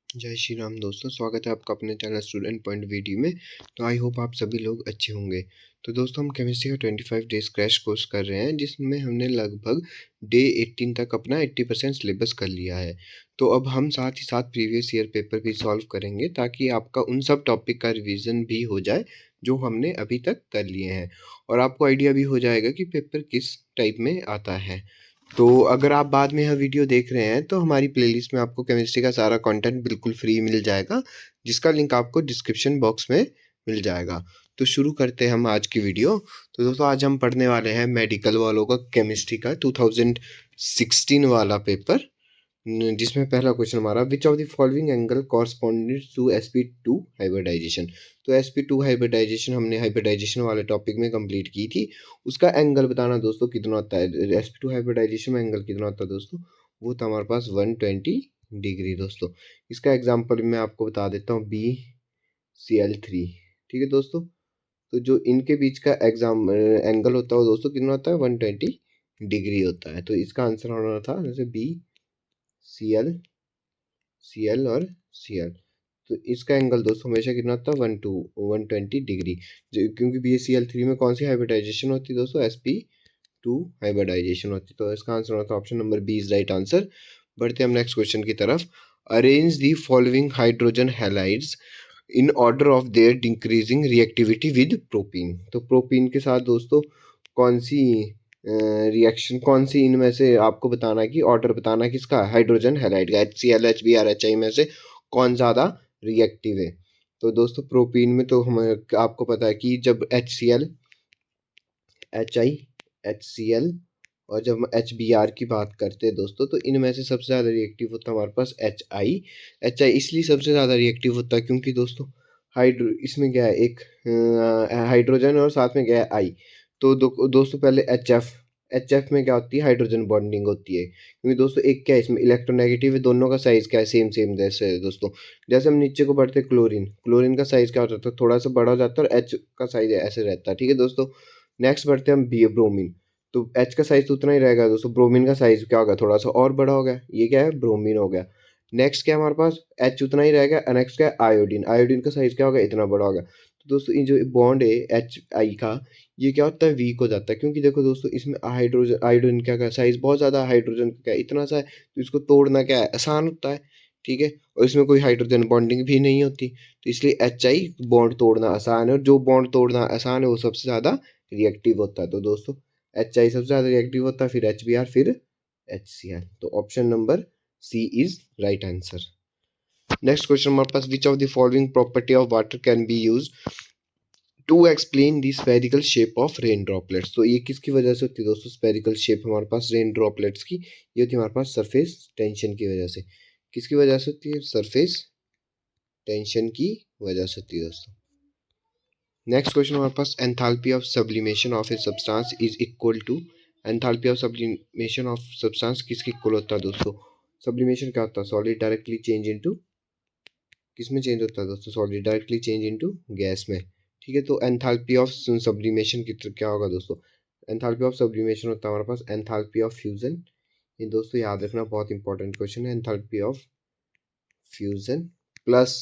जय श्री राम दोस्तों, स्वागत है आपका अपने चैनल स्टूडेंट पॉइंट वीडियो में। तो आई होप आप सभी लोग अच्छे होंगे। तो दोस्तों हम केमिस्ट्री का 25 डेज क्रैश कोर्स कर रहे हैं, जिसमें हमने लगभग डे 18 तक अपना 80% सिलेबस कर लिया है। तो अब हम साथ ही साथ प्रीवियस ईयर पेपर भी सॉल्व करेंगे, ताकि आपका उन सब टॉपिक का रिविज़न भी हो जाए जो हमने अभी तक कर लिए हैं, और आपको आइडिया भी हो जाएगा कि पेपर किस टाइप में आता है। तो अगर आप बाद में यह वीडियो देख रहे हैं, तो हमारी प्लेलिस्ट में आपको केमिस्ट्री का सारा कंटेंट बिल्कुल फ्री मिल जाएगा, जिसका लिंक आपको डिस्क्रिप्शन बॉक्स में मिल जाएगा। तो शुरू करते हैं हम आज की वीडियो। तो दोस्तों आज हम पढ़ने वाले हैं मेडिकल वालों का केमिस्ट्री का 2016 वाला पेपर, जिसमें पहला क्वेश्चन हमारा, which of the following angle corresponded to sp2 hybridisation. तो sp2 हाइब्रिडाइजेशन हमने हाइब्रिडाइजेशन वाले टॉपिक में कंप्लीट की थी। उसका एंगल बताना दोस्तों कितना होता है। sp2 हाइब्रिडाइजेशन में एंगल कितना होता है दोस्तों, वो था हमारे पास 120 डिग्री दोस्तों। इसका एग्जाम्पल मैं आपको बता देता हूँ, BCl3। ठीक है दोस्तों, तो जो इनके बीच का एंगल होता है वो दोस्तों कितना होता है, 120 डिग्री होता है। तो इसका आंसर होना था जैसे CL और CL। तो इसका एंगल दोस्तों हमेशा कितना होता है, 120 डिग्री। क्योंकि BCl3 में कौन सी हाइब्रिडाइजेशन होती है दोस्तों, sp2 हाइब्रिडाइजेशन होती है। तो इसका आंसर होता है option number B is right answer. बढ़ते हैं हम नेक्स्ट क्वेश्चन की तरफ। Arrange the following hydrogen halides in order of their decreasing reactivity with propene. तो प्रोपीन के साथ दोस्तों कौन सी रिएक्शन, कौन सी इनमें से आपको बताना है कि ऑर्डर बताना है किसका, हाइड्रोजन हैलाइड का, HCl HBr HI में से कौन ज़्यादा रिएक्टिव है। तो दोस्तों प्रोपीन में तो हम आपको पता है कि जब HCl HI HCl और जब हम HBr की बात करते हैं दोस्तों, तो इनमें से सबसे ज़्यादा रिएक्टिव होता है हमारे पास HI इसलिए सबसे ज़्यादा रिएक्टिव होता है क्योंकि दोस्तों इसमें क्या है, एक हाइड्रोजन और साथ में क्या है आई। तो दोस्तों पहले एच एफ में क्या होती है, हाइड्रोजन बॉन्डिंग होती है, क्योंकि दोस्तों एक क्या है, इसमें इलेक्ट्रोनेगेटिव है, दोनों का साइज क्या है, सेम सेम जैसे है दोस्तों। जैसे हम नीचे को बढ़ते क्लोरीन, क्लोरीन का साइज क्या हो जाता है, थोड़ा सा बड़ा हो जाता है, और एच का साइज ऐसे रहता है। ठीक है दोस्तों, नेक्स्ट बढ़ते हैं हम ब्रोमीन। तो एच का साइज तो उतना ही रहेगा दोस्तों, ब्रोमीन का साइज क्या होगा, थोड़ा सा और बड़ा हो गया, ये क्या है, ब्रोमीन हो गया। नेक्स्ट क्या है हमारे पास, एच उतना ही रहेगा। नेक्स्ट क्या है, आयोडीन, आयोडीन का साइज क्या होगा, इतना बड़ा होगा। तो दोस्तों ये जो बॉन्ड है HI का, ये क्या होता है, वीक हो जाता है, क्योंकि देखो दोस्तों इसमें हाइड्रोजन, आयोडीन क्या साइज बहुत ज़्यादा, हाइड्रोजन का इतना सा है, तो इसको तोड़ना क्या है, आसान होता है। ठीक है, और इसमें कोई हाइड्रोजन बॉन्डिंग भी नहीं होती, तो इसलिए HI बॉन्ड तोड़ना आसान है, और जो बॉन्ड तोड़ना आसान है वो सबसे ज़्यादा रिएक्टिव होता है। तो दोस्तों HI सबसे ज़्यादा रिएक्टिव होता है, फिर HBr, फिर HCl। तो option number C is right answer. Next question हमारे पास, which of the following property of water can be use to explain the spherical shape of rain droplets. तो ये किसकी वजह से होती है दोस्तों, स्फेरिकल शेप हमारे पास रेन ड्रॉपलेट्स की, ये होती है हमारे पास सरफेस टेंशन की वजह से। किसकी वजह से होती है, सरफेस टेंशन की वजह से होती है दोस्तों। नेक्स्ट क्वेश्चन हमारे पास, enthalpy of sublimation of a substance is equal to. Enthalpy of sublimation of substance किसके इक्वल होता है दोस्तों, सब्लिमेशन क्या होता है, सॉलिड डायरेक्टली चेंज इनटू, किस में चेंज होता है दोस्तों, solid directly change into gas में। ठीक है, तो एंथैल्पी ऑफ सब्लिमेशन की क्या होगा दोस्तों, एंथैल्पी ऑफ सब्लिमेशन होता है हमारे पास एंथैल्पी ऑफ फ्यूजन। ये दोस्तों याद रखना, बहुत इंपॉर्टेंट क्वेश्चन है, enthalpy of fusion plus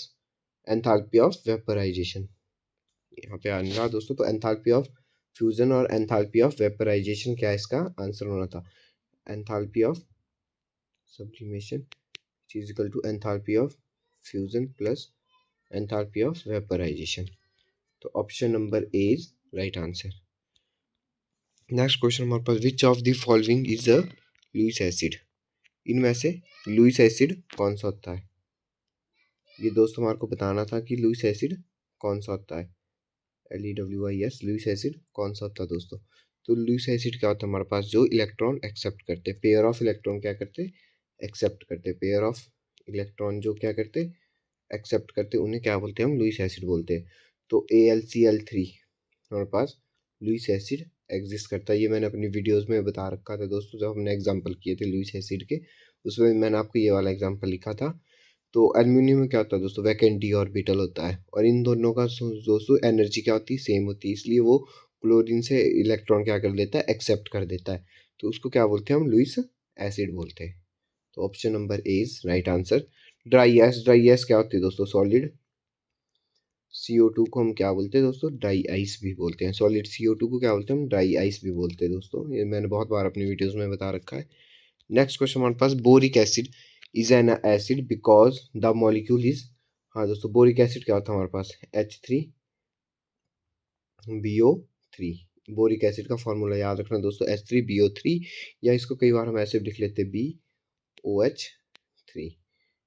enthalpy of vaporisation. यहाँ पे आने रहा दोस्तों, तो एंथैल्पी ऑफ फ्यूजन और एंथैल्पी ऑफ वेपराइजेशन क्या है, इसका आंसर होना था enthalpy of sublimation is equal to enthalpy of fusion plus enthalpy of vaporisation. तो option number A is right answer. Next question हमारे पास, which of the following is a Lewis acid. इनमें से लुईस एसिड कौन सा होता है, ये दोस्तों हमारे को बताना था कि लुईस एसिड कौन सा होता है, LEWIS, लुईस एसिड कौन सा होता है दोस्तों। तो लुईस एसिड क्या होता है हमारे पास, जो इलेक्ट्रॉन एक्सेप्ट करते, पेयर ऑफ इलेक्ट्रॉन क्या करते, एक्सेप्ट करते, पेयर ऑफ इलेक्ट्रॉन जो क्या करते, एक्सेप्ट करते, उन्हें क्या बोलते हैं, हम लुईस एसिड बोलते हैं। तो AlCl3 हमारे पास लुईस एसिड एग्जिस्ट करता है, ये मैंने अपनी वीडियोस में बता रखा था दोस्तों, जब हमने एग्जांपल किए थे लुईस एसिड के, उसमें मैंने आपको ये वाला एग्जांपल लिखा था। तो एल्यूमिनियम में क्या होता है दोस्तों, वैकेंट डी ऑर्बिटल होता है, और इन दोनों का दोस्तों एनर्जी क्या होती है, सेम होती है, इसलिए वो क्लोरीन से इलेक्ट्रॉन क्या कर देता है, एक्सेप्ट कर देता है। तो उसको क्या बोलते हैं, हम लुईस एसिड बोलते हैं। तो option number A is right answer. Dry gas क्या होती है दोस्तों? सॉलिड CO2 को हम क्या बोलते हैं दोस्तों? ड्राई आइस भी बोलते हैं। सॉलिड CO2 को क्या बोलते हैं हम? ड्राई आइस भी बोलते हैं दोस्तों। ये मैंने बहुत बार अपनी वीडियोस में बता रखा है। नेक्स्ट क्वेश्चन हमारे पास, boric acid is an acid because the molecule is. हाँ दोस्तों, बोरिक एसिड क्या होता है हमारे पास? H3BO3। बोरिक एसिड का फॉर्मूला याद रखना दोस्तों, H3BO3, या इसको कई बार हम ऐसे भी लिख लेते हैं BOH3।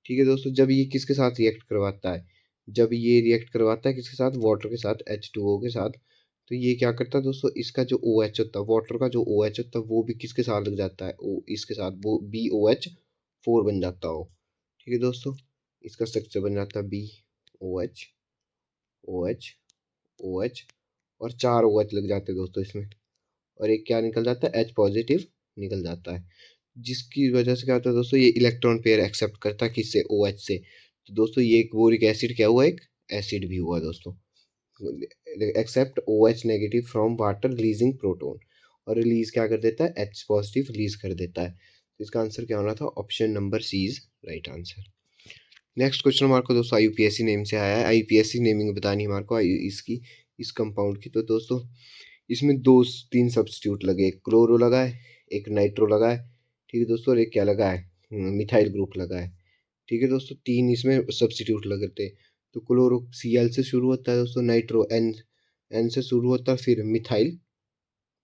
ठीक है दोस्तों, जब ये किसके साथ रिएक्ट करवाता है? जब ये रिएक्ट करवाता है किसके साथ? वाटर के साथ, H2O के साथ। तो ये क्या करता है दोस्तों? इसका जो OH होता है, वाटर का जो OH होता है, वो भी किसके साथ लग जाता है? इसके साथ, वो BOH4 बन जाता हो। ठीक है दोस्तों, इसका स्ट्रक्चर बन जाता है BOH OH OH, और 4 OH लग जाते हैं दोस्तों इसमें, और एक क्या निकल जाता है? H पॉजिटिव निकल जाता है, जिसकी वजह से क्या होता है दोस्तों? ये इलेक्ट्रॉन पेयर एक्सेप्ट करता है किससे? OH से। तो दोस्तों ये एक बोरिक एसिड क्या हुआ? एक एसिड भी हुआ दोस्तों। Accept OH negative from water releasing proton, और रिलीज क्या कर देता है? H पॉजिटिव रिलीज कर देता है। तो इसका आंसर क्या होना था? Option number C is right answer. Next question हमारे को दोस्तों IUPAC नेम से आया है। IUPAC नेमिंग बतानी हमारे को इसकी, इस कंपाउंड की। तो दोस्तों इसमें 2-3 सब्स्टिट्यूट लगे, एक क्लोरो लगा है, एक नाइट्रो लगा है, ठीक है दोस्तों, और एक क्या लगा है? मिथाइल ग्रुप लगा है। ठीक है दोस्तों, 3 इसमें सब्स्टिट्यूट लगे थे। तो क्लोरो Cl से शुरू होता है दोस्तों, नाइट्रो N से शुरू होता है, फिर मिथाइल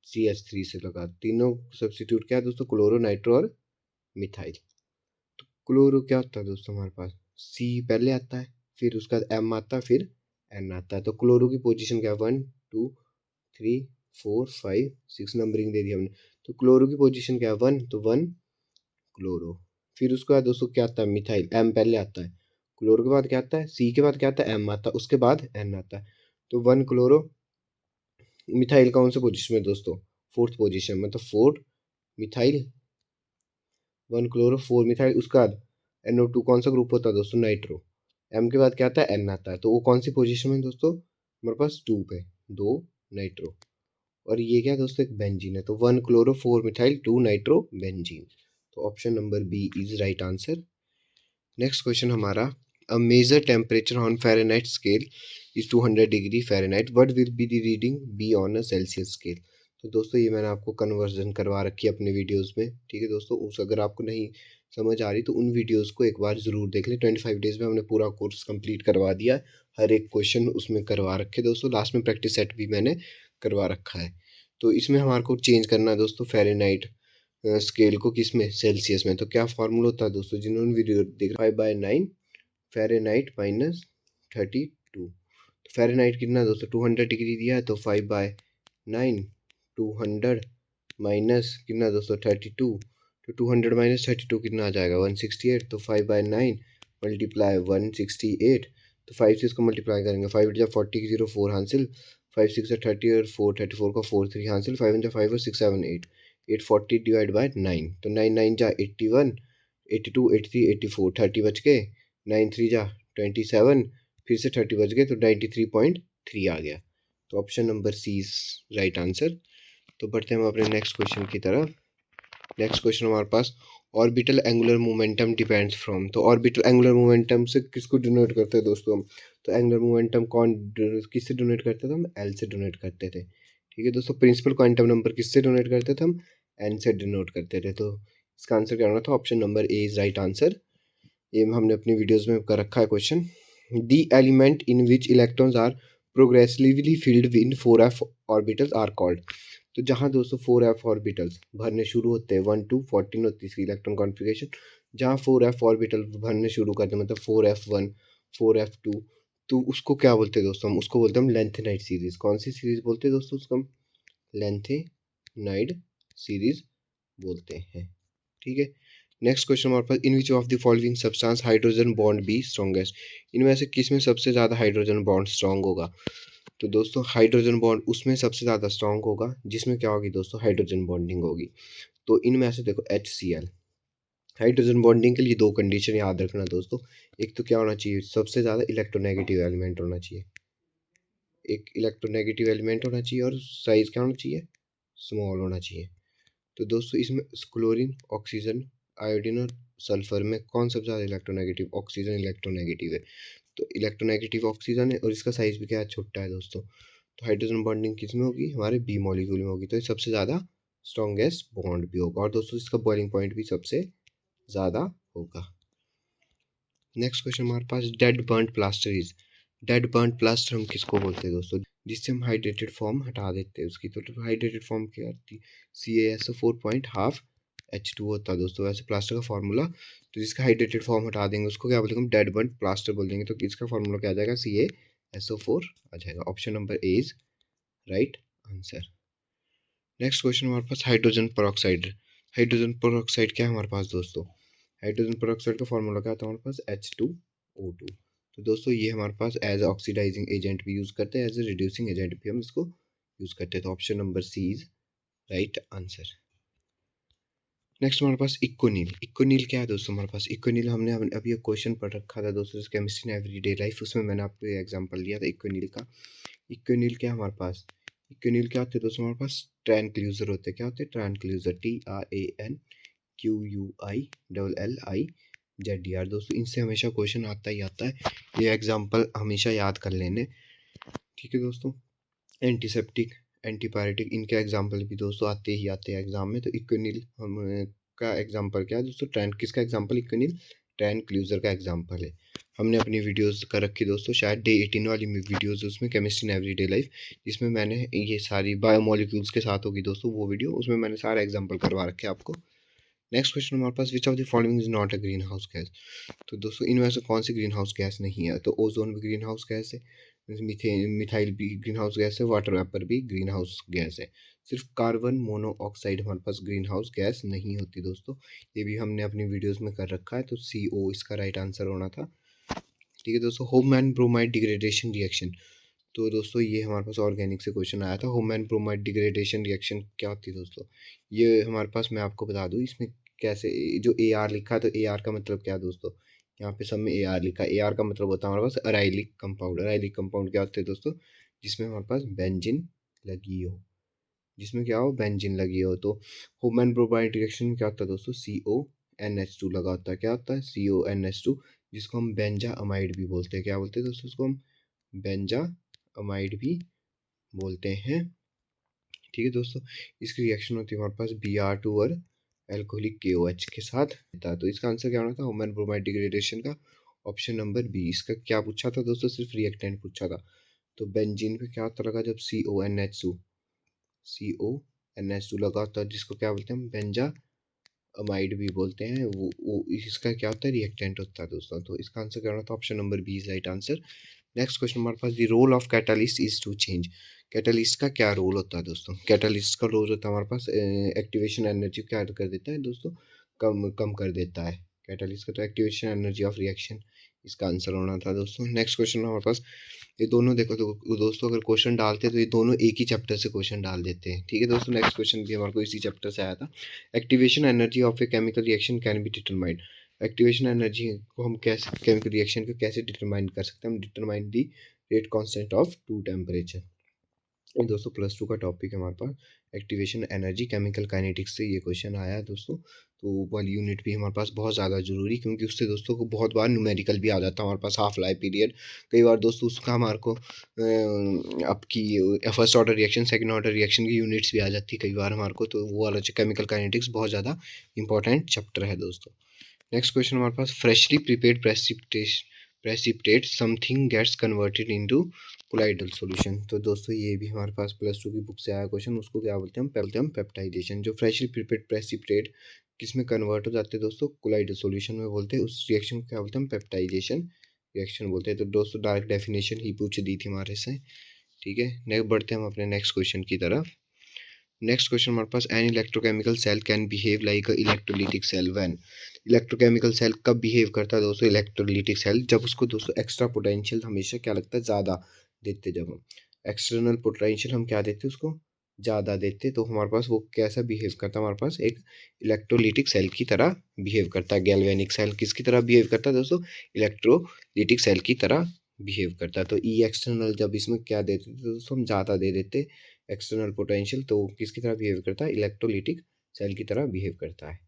CH3 से लगा। तीनों सब्स्टिट्यूट क्या है दोस्तों? क्लोरो, नाइट्रो और मिथाइल। क्लोरो क्या होता है दोस्तों हमारे पास? C पहले आता है, फिर उसका M आता है, फिर N आता है। तो क्लोरो की पोजीशन क्या है? 1 2 3 4 5 6 नंबरिंग दे दी हमने। तो क्लोरो की पोजीशन क्या है? 1, तो 1 क्लोरो। फिर उसके बाद दोस्तों क्या आता है? मिथाइल, M पहले आता है। क्लोरो के बाद क्या आता है? C के बाद क्या आता है? M आता है, उसके बाद N आता है। तो 1 क्लोरो। मिथाइल कौन से पोजीशन में दोस्तों? फोर्थ पोजीशन, मतलब 4 मिथाइल, 1 क्लोरो 4 मिथाइल। उसके बाद NO2 कौन सा ग्रुप होता है दोस्तों? नाइट्रो। M के बाद क्या आता है? N आता है। तो वो कौन सी पोजीशन में दोस्तों? हमारे पास 2 पे, 2 नाइट्रो। और ये क्या दोस्तों? एक बेंजीन है। तो 1 क्लोरो 4 मिथाइल 2 नाइट्रो बेंजीन। तो option number B is right answer. Next question हमारा, a major temperature on Fahrenheit scale is 200 degree Fahrenheit, what will be the reading B on a Celsius scale? तो दोस्तों ये मैंने आपको conversion करवा रखी है अपने वीडियोस में। ठीक है दोस्तों, उस अगर आपको नहीं समझ आ रही तो उन वीडियोस को एक बार ज़रूर देख लें। 25 डेज़ में हमने पूरा कोर्स कंप्लीट करवा दिया है, हर एक क्वेश्चन उसमें करवा रखे दोस्तों। लास्ट में प्रैक्टिस सेट भी मैंने करवा रखा है। तो इसमें हमारे को चेंज करना है दोस्तों फ़ारेनहाइट स्केल को, किस में? सेल्सियस में। तो क्या फार्मूला होता है दोस्तों? जिन्होंने वीडियो देख 5/9 फ़ारेनहाइट माइनस 32। तो फ़ारेनहाइट कितना दोस्तों? 200 डिग्री दिया है, तो 5/9 200 माइनस कितना दोस्तों? 32। तो 200 माइनस 32 कितना आ जाएगा? 168। तो 5/9 मल्टीप्लाई 168। तो 5 से इसको मल्टीप्लाई करेंगे, 5 8 जा 40 0 4 हासिल, 5 6 जा 30 और 4 34 का 4 3 हासिल, 5 जा 5 और 6 7 8 840 डिवाइड बाय 9। तो 9 9 जा 81, 82 83 84 30 बच गए, 9 3 जा 27, फिर से 30 बच गए, तो 93.3 आ गया। तो option number C is right answer. तो बढ़ते हैं हम अपने नेक्स्ट क्वेश्चन की तरफ। नेक्स्ट क्वेश्चन हमारे पास, orbital angular momentum depends from. तो ऑर्बिटल एंगुलर मोमेंटम से किसको डिनोट करते हैं दोस्तों हम? तो एंगुलर मोमेंटम किससे डोनेट करते थे हम? एल से डोनेट करते थे। ठीक है दोस्तों, प्रिंसिपल क्वांटम नंबर किससे डोनेट करते थे हम? एन से डिनोट करते थे। तो इसका आंसर क्या होना था? Option number A is right answer. ये हमने अपनी वीडियोस में कर रखा है question. The element in which electrons are progressively filled in 4f orbitals are called. तो जहाँ दोस्तों 4f ऑर्बिटल्स भरने शुरू होते हैं, 1 to 14 होती है इसकी इलेक्ट्रॉन कॉन्फ़िगरेशन। जहाँ 4f ऑर्बिटल भरने शुरू करते हैं, मतलब 4f1 4f2, तो उसको क्या बोलते हैं दोस्तों? हम उसको बोलते हैं हम लेंथेनाइड सीरीज। कौन सी सीरीज बोलते हैं दोस्तों उसको? हम लेंथेनाइड सीरीज बोलते हैं। ठीक है, नेक्स्ट क्वेश्चन हमारे पास, in which of the following substance hydrogen bond be strongest. इनमें से किस में सबसे ज़्यादा हाइड्रोजन बॉन्ड स्ट्रॉन्ग होगा? तो दोस्तों हाइड्रोजन बॉन्ड उसमें सबसे ज़्यादा स्ट्रॉन्ग होगा जिसमें क्या होगी दोस्तों? हाइड्रोजन बॉन्डिंग होगी। तो इनमें से देखो HCl। हाइड्रोजन बॉन्डिंग के लिए 2 कंडीशन याद रखना दोस्तों। एक तो क्या होना चाहिए? सबसे ज़्यादा इलेक्ट्रोनेगेटिव एलिमेंट होना चाहिए, एक इलेक्ट्रोनेगेटिव एलिमेंट होना चाहिए, और साइज़ क्या होना चाहिए? स्मॉल होना चाहिए। तो दोस्तों इसमें क्लोरीन, ऑक्सीजन, आयोडीन और सल्फर में कौन सबसे ज़्यादा इलेक्ट्रोनेगेटिव? ऑक्सीजन इलेक्ट्रोनेगेटिव है। तो इलेक्ट्रोनेगेटिव ऑक्सीजन है और इसका साइज भी क्या है? छोटा है दोस्तों। तो हाइड्रोजन बॉन्डिंग किस में होगी? हमारे बी मॉलिक्यूल में होगी। तो ये सबसे ज़्यादा स्ट्रॉन्गेस्ट बॉन्ड भी होगा और दोस्तों इसका बॉइलिंग पॉइंट भी सबसे ज़्यादा होगा। नेक्स्ट क्वेश्चन हमारे पास dead burnt plaster is. Dead burnt plaster हम किसको बोलते हैं दोस्तों? जिससे हम हाइड्रेटेड फॉर्म हटा देते हैं उसकी। तो हाइड्रेटेड फॉर्म क्या होती है? CaSO4.12H2 होता है दोस्तों वैसे प्लास्टर का फार्मूला। तो जिसका हाइड्रेटेड फॉर्म हटा देंगे उसको क्या बोलेंगे? हम डेड बर्न्ट प्लास्टर बोल देंगे। तो इसका फार्मूला क्या आ जाएगा? CaSO4 आ जाएगा। Option number A is right answer. Next question हमारे पास हाइड्रोजन पेरोक्साइड। हाइड्रोजन पेरोक्साइड क्या है हमारे पास दोस्तों? हाइड्रोजन पेरोक्साइड का फॉर्मूला क्या था हमारे पास? H2O2। तो दोस्तों ये हमारे पास एज ऑक्सीडाइजिंग एजेंट भी यूज़ करते हैं, एज ए रिड्यूसिंग एजेंट भी हम इसको यूज़ करते हैं। तो option number C is right answer. Next हमारे पास इकोनिल। इकोनिल क्या है दोस्तों हमारे पास? इकोनिल हमने अभी एक क्वेश्चन पढ़ रखा था दोस्तों केमिस्ट्री इन एवरीडे लाइफ, उसमें मैंने आपको एग्जांपल दिया था इकोनिल का। इक्विनिल क्या है हमारे पास? इक्विनिल क्या होते हैं दोस्तों हमारे पास? ट्रैनक्लूजर होते हैं। क्या होते हैं? ट्रैनक्लूजर, TRANQUILLIZER दोस्तों। इनसे हमेशा क्वेश्चन आता ही आता है, ये एग्जांपल हमेशा याद कर लेने। ठीक है दोस्तों। एंटीसेप्टिक, एंटीपायरेटिक, इनके एग्जांपल भी दोस्तों आते ही आते हैं एग्जाम में। तो इक्विनिल हम का एग्जांपल क्या है दोस्तों? किसका एग्जांपल? इक्विनिल ट्रैनक्लूजर का एग्जांपल है। हमने अपनी वीडियोस कर रखी दोस्तों, शायद डे 18 वाली वीडियोस उसमें केमिस्ट्री इन एवरीडे लाइफ, जिसमें मैंने ये सारी बायोमोलिक्यूल्स के साथ होगी दोस्तों वो वीडियो, उसमें मैंने सारा एग्जांपल करवा रखे आपको। नेक्स्ट क्वेश्चन हमारे पास, which of the following is not a greenhouse gas. तो दोस्तों इनमें से कौन सी ग्रीन हाउस गैस नहीं है? तो ओजोन भी ग्रीन हाउस गैस है, मिथाइल भी ग्रीन हाउस गैस है, वाटर वेपर भी ग्रीन हाउस गैस है। सिर्फ कार्बन मोनोऑक्साइड हमारे पास ग्रीन हाउस गैस नहीं होती दोस्तों। ये भी हमने अपनी वीडियोस में कर रखा है। तो CO इसका राइट आंसर होना था। ठीक है दोस्तों। होममैन ब्रोमाइड डिग्रेडेशन रिएक्शन। तो दोस्तों ये हमारे पास ऑर्गेनिक से क्वेश्चन आया था। होममैन ब्रोमाइड डिग्रेडेशन रिएक्शन क्या होती है दोस्तों? ये हमारे पास, मैं आपको बता दूं इसमें कैसे, जो AR लिखा है तो AR का मतलब क्या है दोस्तों? यहाँ पे सब में AR लिखा है। AR का मतलब होता है हमारे पास अराइलिक कंपाउंड। अराइलिक कंपाउंड क्या होते हैं दोस्तों? जिसमें हमारे पास बेंजीन लगी हो, जिसमें क्या हो? बेंजीन लगी हो। तो होममैन ब्रोमाइड रिएक्शन में क्या होता है दोस्तों? CONH2 लगा होता है। क्या होता है? CONH2, जिसको हम बेंजा अमाइड भी बोलते हैं। क्या बोलते हैं दोस्तों? इसको हम बेंजा अमाइड भी बोलते हैं। ठीक है दोस्तों। इसकी रिएक्शन होती है हमारे पास Br2 और एल्कोहलिक KOH के साथ। तो इसका आंसर क्या होना था होमन ब्रोमाइड डिग्रेडेशन का? Option number B. इसका क्या पूछा था दोस्तों? सिर्फ रिएक्टेंट पूछा था। तो बेंजीन पे क्या होता लगा जब CONH2 लगा होता है, जिसको क्या बोलते हैं हम? बेंजा अमाइड भी बोलते हैं। वो इसका क्या होता है? रिएक्टेंट होता है दोस्तों। तो इसका आंसर क्या होना था? Option number B is right answer. Next question हमारे पास, the role of catalyst is to change. Catalyst का क्या रोल होता है दोस्तों? कैटलिस्ट का रोल होता है हमारे पास एक्टिवेशन एनर्जी क्या कर देता है दोस्तों? कम कम कर देता है। कैटलिस्ट का तो एक्टिवेशन एनर्जी ऑफ रिएक्शन इसका आंसर होना था दोस्तों। नेक्स्ट क्वेश्चन हमारे पास, ये दोनों देखो तो दोस्तों अगर क्वेश्चन डालते हैं तो ये दोनों एक ही चैप्टर से क्वेश्चन डाल देते हैं। ठीक है दोस्तों। नेक्स्ट क्वेश्चन भी हमारे को इसी चैप्टर से आया था। Activation energy of a chemical reaction can be determined. Activation energy को हम कैसे, केमिकल रिएक्शन को कैसे डिटरमाइन कर सकते हैं? हम determine the rate constant of two temperature. दोस्तों +2 का टॉपिक है हमारे पास एक्टिवेशन एनर्जी, केमिकल काइनेटिक्स से ये क्वेश्चन आया है दोस्तों। तो वाली यूनिट भी हमारे पास बहुत ज़्यादा जरूरी, क्योंकि उससे दोस्तों को बहुत बार न्यूमेरिकल भी आ जाता है हमारे पास, हाफ लाइफ पीरियड। कई बार दोस्तों उसका हमारे को आपकी first order reaction, second order reaction की यूनिट्स भी आ जाती है कई बार हमारे को। तो वो वाला केमिकल काइनेटिक्स बहुत ज़्यादा इंपॉर्टेंट चैप्टर है दोस्तों। नेक्स्ट क्वेश्चन हमारे पास, freshly prepared precipitate something gets converted into colloidal solution. तो दोस्तों ये भी हमारे पास +2 की बुक से आया क्वेश्चन। उसको क्या बोलते हैं? हम पेप्टाइजेशन। जो फ्रेशली प्रिपेयर्ड प्रेसिपिटेट किस में कन्वर्ट हो जाते हैं दोस्तों? कोलाइडल सॉल्यूशन में बोलते हैं। उस रिएक्शन को क्या बोलते हैं? हम पेप्टाइजेशन रिएक्शन बोलते हैं। तो दोस्तों डायरेक्ट डेफिनेशन ही पूछ दी थी हमारे से। ठीक है। नेक्स्ट बढ़ते हैं हम अपने नेक्स्ट क्वेश्चन की तरफ। नेक्स्ट क्वेश्चन हमारे पास, an electrochemical cell can behave like a electrolytic cell when. Electrochemical cell कब बिहेव करता है दोस्तों? इलेक्ट्रोलिटिक सेल जब उसको दोस्तों एक्स्ट्रा पोटेंशियल हमेशा क्या लगता है? ज़्यादा देते। जब हम एक्सटर्नल पोटेंशियल हम क्या देते उसको? ज़्यादा देते। तो हमारे पास वो कैसा बिहेव करता है? हमारे पास एक इलेक्ट्रोलिटिक सेल की तरह बिहेव करता है। गैल्वेनिक सेल किसकी तरह बिहेव करता है दोस्तों? इलेक्ट्रोलिटिक सेल की तरह बिहेव करता है। तो ई एक्सटर्नल जब इसमें क्या देते थे दोस्तों? हम ज़्यादा दे देते एक्सटर्नल पोटेंशियल, तो किसकी तरह बिहेव करता है? इलेक्ट्रोलिटिक सेल की तरह बिहेव करता है।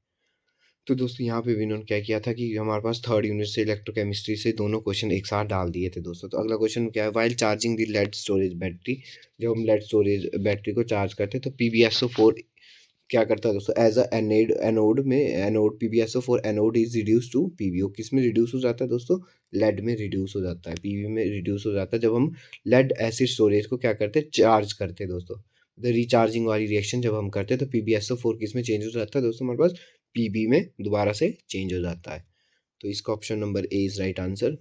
तो दोस्तों यहाँ पे भी इन्होंने क्या किया था कि हमारे पास थर्ड यूनिट से इलेक्ट्रोकेमिस्ट्री से दोनों क्वेश्चन एक साथ डाल दिए थे दोस्तों। तो अगला क्वेश्चन क्या है, while charging the lead storage battery, जब हम लेड स्टोरेज बैटरी को चार्ज करते हैं तो PbSO4 क्या करता है दोस्तों, एज अ एनोड, एनोड में anode PbSO4 anode is reduce to PbO, किस में रिड्यूस हो जाता है दोस्तों, लेड में रिड्यूस हो जाता है, Pb में रिड्यूस हो जाता है जब हम लेड एसिड स्टोरेज को क्या करते हैं, चार्ज करते हैं दोस्तों। द रिचार्जिंग वाली रिएक्शन जब हम करते हैं तो PbSO4 किस में चेंज हो जाता है दोस्तों, हमारे पास PB में दोबारा से चेंज हो जाता है। तो इसका option number A is right answer.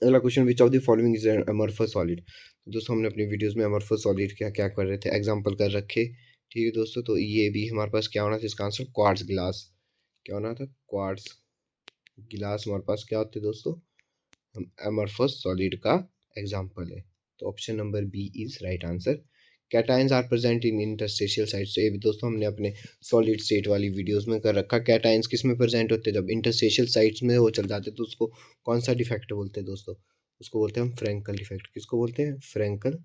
अगला question, which of the following is amorphous solid. तो दोस्तों हमने अपनी वीडियोस में अमरफस सॉलिड क्या क्या कर रहे थे, एग्जांपल कर रखे, ठीक है दोस्तों। तो ये भी हमारे पास क्या होना था, इसका आंसर क्वार्ट्ज गिलास, क्या होना था, क्वार्ट्ज गिलास हमारे पास क्या होते हैं दोस्तों, हम अमरफस सॉलिड का एग्जांपल है। तो option number B is right answer. Cations are present in interstitial sites, तो ये भी दोस्तों हमने अपने सॉलिड स्टेट वाली वीडियोस में कर रखा। कैटायंस किस में प्रेजेंट होते हैं, जब इंटरस्टेशियल साइट्स में वो चल जाते हैं तो उसको कौन सा डिफेक्ट बोलते हैं दोस्तों, उसको बोलते हैं हम फ्रैंकल डिफेक्ट। किसको बोलते हैं, फ्रैंकल,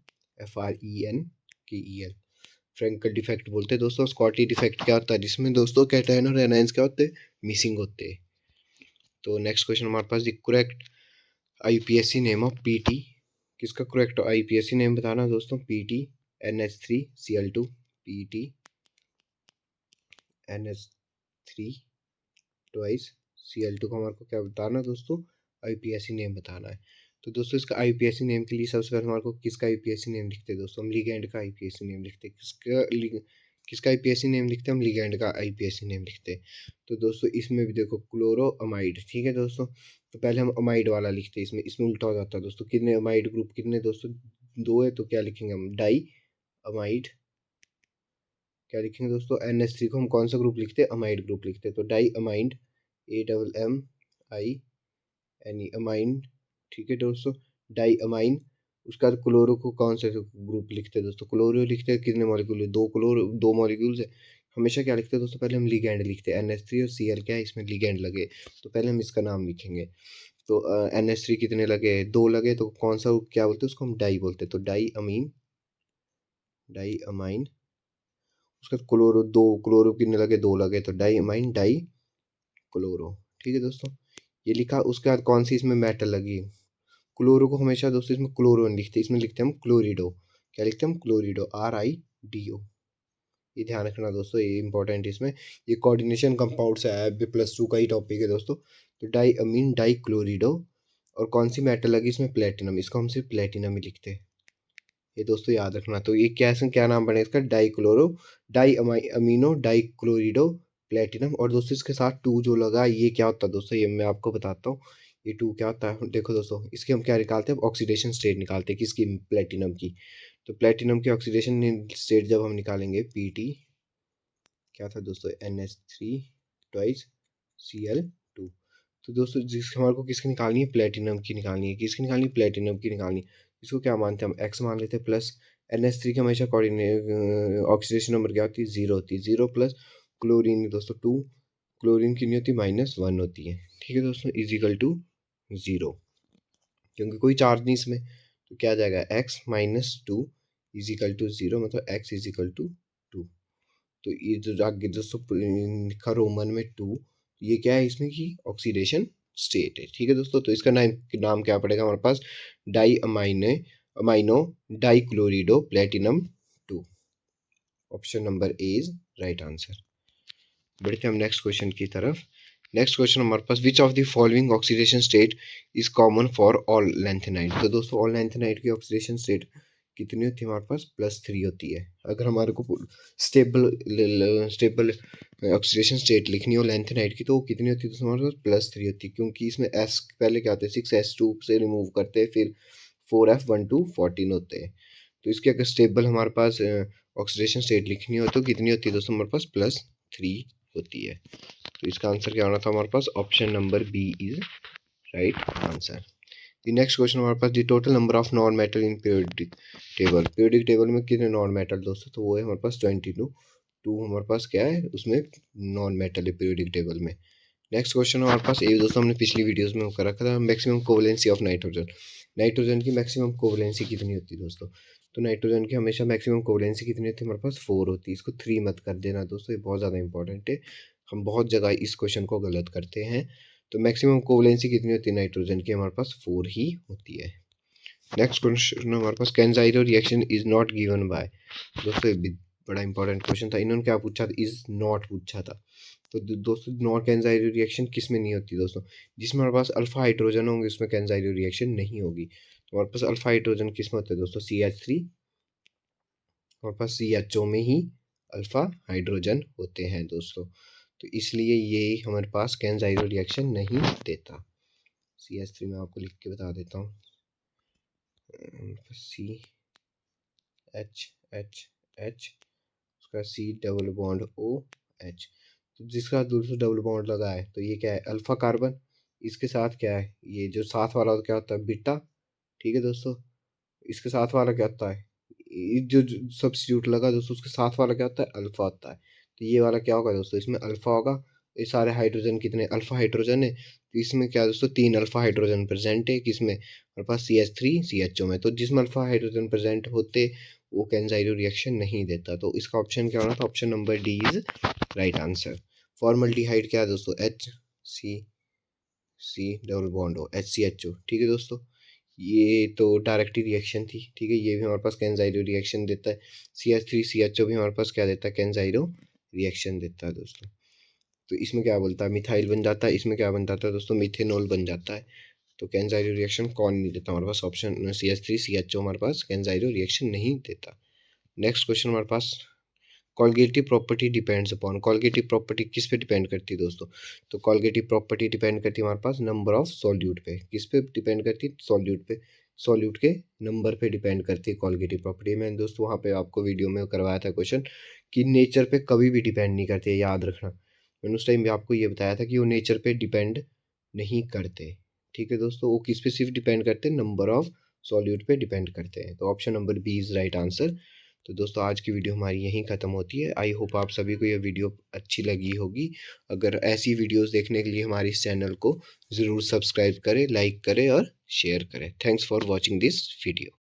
FRENKEL, फ्रैंकल डिफेक्ट बोलते हैं दोस्तों। स्कॉटी डिफेक्ट क्या होता है, जिसमें दोस्तों कैटायन और एनायंस क्या होते हैं, मिसिंग होते हैं। तो नेक्स्ट क्वेश्चन हमारे पास, the correct IUPAC name of PT, किसका करेक्ट IUPAC नेम बताना दोस्तों, PT NH3Cl2, PT NH3 twice Cl2 का हमारे को क्या बताना दोस्तों, IUPAC नेम बताना है। तो दोस्तों इसका IUPAC नेम के लिए सबसे पहले हमारे को किसका IUPAC नेम लिखते हैं दोस्तों, हम लिगेंड का IUPAC नेम लिखते हैं। किसका IUPAC नेम लिखते हैं, हम लिगेंड का IUPAC नेम लिखते हैं। तो दोस्तों इसमें भी देखो क्लोरो अमाइड, ठीक है दोस्तों। तो पहले हम अमाइड वाला लिखते हैं, इसमें इसमें उल्टा हो जाता है दोस्तों, कितने अमाइड ग्रुप कितने दोस्तों, दो है, तो क्या लिखेंगे हम, डाई अमाइड, क्या लिखेंगे दोस्तों, NH3 को हम कौन सा ग्रुप लिखते हैं, अमाइड ग्रुप लिखते हैं। तो डाई अमाइंड, AMMINE अमाइन, ठीक है दोस्तों, डाई अमाइन। उसके बाद क्लोरो को कौन से ग्रुप लिखते हैं दोस्तों, क्लोरो लिखते हैं, कितने मॉलिक्यूल है, दो क्लोरो, दो मॉलिक्यूल्स है। हमेशा क्या लिखते हैं दोस्तों, पहले हम लिगेंड लिखते हैं, NH3 और Cl क्या है, इसमें लिगेंड लगे, तो पहले हम इसका नाम लिखेंगे। तो NH3 कितने लगे, दो लगे, तो कौन सा क्या बोलते हैं उसको, हम डाई बोलते हैं। तो डाई अमीन, डाई अमाइन। उसके बाद क्लोरो, दो क्लोरो कितने लगे, दो लगे, तो डाई अमाइन डाई क्लोरो, ठीक है दोस्तों, ये लिखा। उसके बाद कौन सी इसमें मेटल लगी, क्लोरो को हमेशा दोस्तों इसमें क्लोरो नहीं लिखते, इसमें लिखते हैं हम क्लोरिडो, क्या लिखते हैं हम, क्लोरिडो, RIDO। ये ध्यान रखना दोस्तों, ये इंपॉर्टेंट इसमें, ये कोऑर्डिनेशन कंपाउंड से आया है, +2 का ही टॉपिक है दोस्तों। तो डाई अमीन डाई क्लोरिडो, और कौन सी मेटल लगी इसमें, प्लेटिनम, इसको हम सिर्फ प्लेटिनम ही लिखते हैं, ये दोस्तों याद रखना। तो ये क्या नाम बनेगा इसका, di chloro, di amino di chlorido platinum. और दोस्तों इसके साथ 2 जो लगा, ये क्या होता है दोस्तों, ये मैं आपको बताता हूँ। ये 2 क्या होता है, देखो दोस्तों, इसकी हम क्या निकालते हैं, ऑक्सीडेशन स्टेट निकालते हैं, किसकी, प्लेटिनम की। तो प्लेटिनम की ऑक्सीडेशन स्टेट जब हम निकालेंगे, PT क्या था दोस्तों, NH3 ट्वाइस Cl2। तो दोस्तों जिस हमारे को किसकी निकालनी है, प्लेटिनम की निकालनी है, किसकी निकालनी है, प्लेटिनम की निकालनी है। इसको क्या मानते हैं हम, X मान लेते हैं, प्लस NH3 की हमेशा ऑक्सीडेशन नंबर क्या होती है, 0 होती है, 0 प्लस क्लोरीन दोस्तों 2, क्लोरीन की नहीं होती, -1 होती है, ठीक है दोस्तों, इजिकल टू 0, क्योंकि कोई चार्ज नहीं इसमें, तो क्या आ जाएगा, X-2 इजिकल टू 0, मतलब X इजिकल टू 2। तो ये जो आगे दोस्तों लिखा रोमन में 2, ये क्या है इसमें की ऑक्सीडेशन स्टेट है, ठीक है दोस्तों। तो इसका नाम क्या पड़ेगा हमारे पास, di amino di chlorido platinum 2। Option number A is right answer. बढ़ते हैं हम नेक्स्ट क्वेश्चन की तरफ। नेक्स्ट क्वेश्चन हमारे पास, which of the following oxidation state is common for all lanthanide. तो दोस्तों ऑल लैंथेनाइड की ऑक्सीडेशन स्टेट कितनी होती है हमारे पास, +3 होती है। अगर हमारे को स्टेबल ऑक्सीडेशन स्टेट लिखनी हो लैंथेनाइड की, तो वो कितनी होती है, तो हमारे पास +3 होती है, क्योंकि इसमें S पहले क्या होते हैं, 6S2 से रिमूव करते हैं, फिर 4F12 14 होते हैं। तो इसकी अगर स्टेबल हमारे पास ऑक्सीडेशन स्टेट लिखनी हो तो कितनी होती है दोस्तों, हमारे पास +3 होती है। तो इसका आंसर क्या होना था हमारे पास, option number B is right answer. The next question हमारे पास, the total number of non metal in periodic table. Periodic table में कितने नॉन मेटल दोस्तों, तो वो है हमारे पास 22, 2 हमारे पास क्या है उसमें नॉन मेटल है पीरियोडिक टेबल में। नेक्स्ट क्वेश्चन हमारे पास, ये दोस्तों हमने पिछली वीडियोस में कर रखा था, मैक्सिमम कोवलेंसी ऑफ नाइट्रोजन। नाइट्रोजन की मैक्सिमम कोवलेंसी कितनी होती है दोस्तों, तो नाइट्रोजन की हमेशा मैक्सिमम कोवलेंसी कितनी होती है हमारे पास, 4 होती है। इसको 3 मत कर देना दोस्तों, ये बहुत ज़्यादा इंपॉर्टेंट है। हम बहुत जगह इस क्वेश्चन को गलत करते हैं। तो मैक्सिमम कोवलेंसी कितनी होती है नाइट्रोजन की, हमारे पास 4 ही होती है। नेक्स्ट क्वेश्चन हमारे पास, Cannizzaro reaction is not given by. दोस्तों बड़ा इंपॉर्टेंट क्वेश्चन था, इन्होंने क्या पूछा था, इज नॉट पूछा था। तो दोस्तों नॉन कैन-ज़ाइरो रिएक्शन किस में नहीं होती दोस्तों, जिसमें हमारे पास अल्फा हाइड्रोजन होंगे उसमें कैन-ज़ाइरो रिएक्शन नहीं होगी। तो हमारे पास अल्फा हाइड्रोजन किस में होते हैं दोस्तों, CH3, हमारे पास CHO में ही अल्फा हाइड्रोजन होते हैं दोस्तों। तो इसलिए ये हमारे पास कैन-ज़ाइरो रिएक्शन नहीं देता। CH3 मैं आपको लिख के बता देता हूँ, CH उसका C डबल बॉन्ड OH। तो जिसका दूसरा डबल बॉन्ड लगा है तो ये क्या है, अल्फा कार्बन। इसके साथ क्या है, ये जो साथ वाला क्या होता है, बीटा। ठीक है दोस्तों, इसके साथ वाला क्या होता है, जो सब्स्टिट्यूट लगा दोस्तों उसके साथ वाला क्या होता है, अल्फा होता है। तो ये वाला क्या होगा दोस्तों, इसमें अल्फा होगा। ये सारे हाइड्रोजन कितने अल्फा हाइड्रोजन है, तो इसमें क्या दोस्तों 3 अल्फा हाइड्रोजन प्रेजेंट है, किसमें, हमारे पास CH3 CHO में। तो जिसमें अल्फा हाइड्रोजन प्रेजेंट होते वो कैन-ज़ाइरो रिएक्शन नहीं देता। तो इसका ऑप्शन क्या होना था, option number D is right answer. Formaldehyde क्या है दोस्तों, HC डबल बॉन्ड हो HCHO। ठीक है दोस्तों, ये तो डायरेक्ट ही रिएक्शन थी। ठीक है, ये भी हमारे पास कैन-ज़ाइरो रिएक्शन देता है। CH3 CHO भी हमारे पास क्या देता है, कैन-ज़ाइरो रिएक्शन देता है दोस्तों। तो इसमें क्या बोलता है, मिथाइल बन जाता है, इसमें क्या बन जाता है दोस्तों, मिथेनॉल बन जाता है। तो कैन-ज़ाइरो रिएक्शन कौन नहीं देता हमारे पास, ऑप्शन CH3 CHO हमारे पास कैन-ज़ाइरो रिएक्शन नहीं देता। नेक्स्ट क्वेश्चन हमारे पास, कॉलगेटिव प्रॉपर्टी डिपेंड्स अपॉन। कॉलगेटिव प्रॉपर्टी किस पे डिपेंड करती है दोस्तों, तो कॉलगेटिव प्रॉपर्टी डिपेंड करती है हमारे पास नंबर ऑफ सॉल्यूट पे। किस पे डिपेंड करती है, सॉल्यूट पे, सॉल्यूट के नंबर पे डिपेंड करती है कॉलगेटिव प्रॉपर्टी। मैंने दोस्तों वहाँ पे आपको वीडियो में करवाया था क्वेश्चन कि नेचर पे कभी भी डिपेंड नहीं करती है, याद रखना। मैंने उस टाइम भी आपको ये बताया था कि वो नेचर पे डिपेंड नहीं करते। ठीक है दोस्तों, वो किस पे सिर्फ डिपेंड करते हैं, नंबर ऑफ सॉल्यूट पे डिपेंड करते हैं। तो option number B is right answer. तो दोस्तों आज की वीडियो हमारी यहीं ख़त्म होती है। आई होप आप सभी को ये वीडियो अच्छी लगी होगी। अगर ऐसी वीडियोस देखने के लिए हमारे इस चैनल को ज़रूर सब्सक्राइब करें, लाइक करें और शेयर करें। Thanks for watching this video.